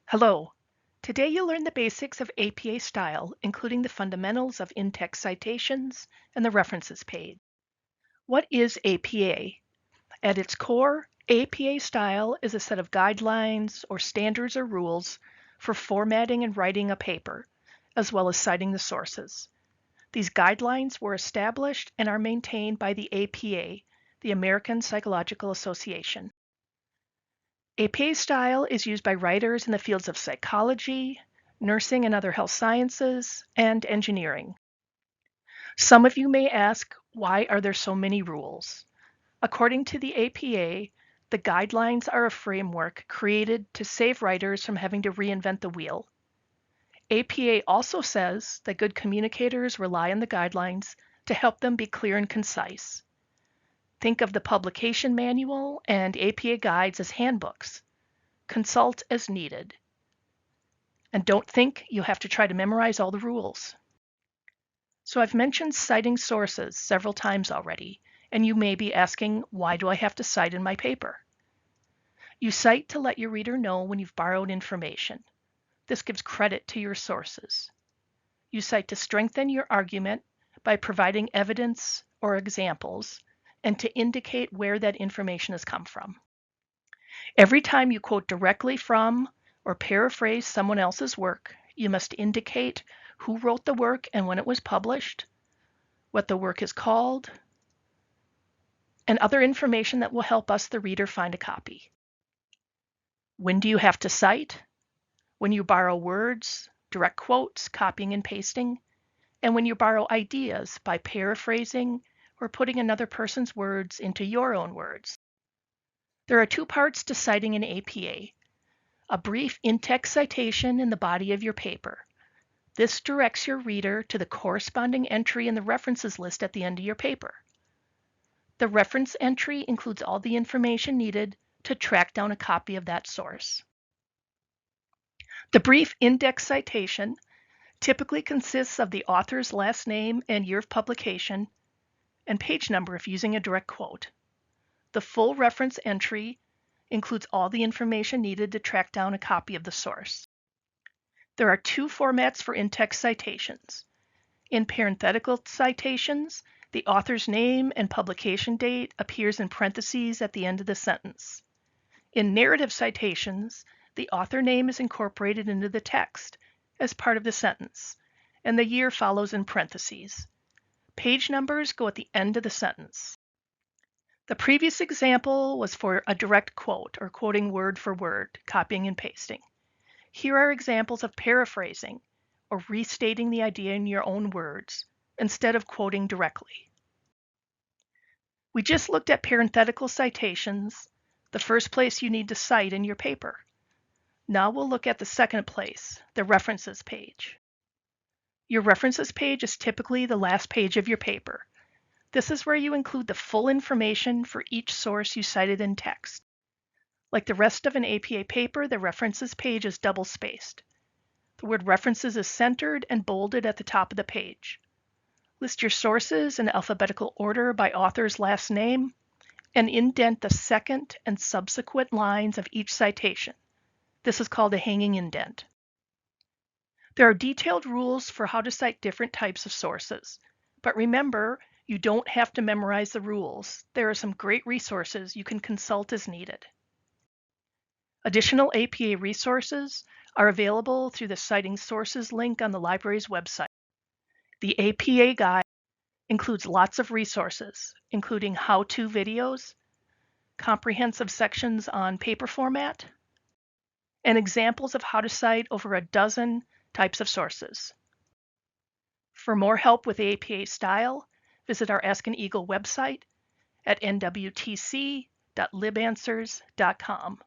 Hello. Today you'll learn the basics of APA style, including the fundamentals of in-text citations and the references page. What is APA? At its core, APA style is a set of guidelines or standards or rules for formatting and writing a paper, as well as citing the sources. These guidelines were established and are maintained by the APA, the American Psychological Association. APA style is used by writers in the fields of psychology, nursing and other health sciences, and engineering. Some of you may ask, why are there so many rules? According to the APA, the guidelines are a framework created to save writers from having to reinvent the wheel. APA also says that good communicators rely on the guidelines to help them be clear and concise. Think of the publication manual and APA guides as handbooks. Consult as needed. And don't think you have to try to memorize all the rules. So I've mentioned citing sources several times already, and you may be asking, why do I have to cite in my paper? You cite to let your reader know when you've borrowed information. This gives credit to your sources. You cite to strengthen your argument by providing evidence or examples, and to indicate where that information has come from. Every time you quote directly from or paraphrase someone else's work, you must indicate who wrote the work and when it was published, what the work is called, and other information that will help us, the reader, find a copy. When do you have to cite? When you borrow words, direct quotes, copying and pasting, and when you borrow ideas by paraphrasing or putting another person's words into your own words. There are two parts to citing in APA. A brief in-text citation in the body of your paper. This directs your reader to the corresponding entry in the references list at the end of your paper. The reference entry includes all the information needed to track down a copy of that source. The brief index citation typically consists of the author's last name and year of publication, and page number if using a direct quote. The full reference entry includes all the information needed to track down a copy of the source. There are two formats for in-text citations. In parenthetical citations, the author's name and publication date appears in parentheses at the end of the sentence. In narrative citations, the author name is incorporated into the text as part of the sentence, and the year follows in parentheses. Page numbers go at the end of the sentence. The previous example was for a direct quote or quoting word for word, copying and pasting. Here are examples of paraphrasing or restating the idea in your own words instead of quoting directly. We just looked at parenthetical citations, the first place you need to cite in your paper. Now we'll look at the second place, the references page. Your references page is typically the last page of your paper. This is where you include the full information for each source you cited in text. Like the rest of an APA paper, the references page is double-spaced. The word references is centered and bolded at the top of the page. List your sources in alphabetical order by author's last name, and indent the second and subsequent lines of each citation. This is called a hanging indent. There are detailed rules for how to cite different types of sources, but remember, you don't have to memorize the rules. There are some great resources you can consult as needed. Additional APA resources are available through the Citing Sources link on the library's website. The APA guide includes lots of resources, including how-to videos, comprehensive sections on paper format, and examples of how to cite over a dozen types of sources. For more help with APA style, visit our Ask an Eagle website at nwtc.libanswers.com.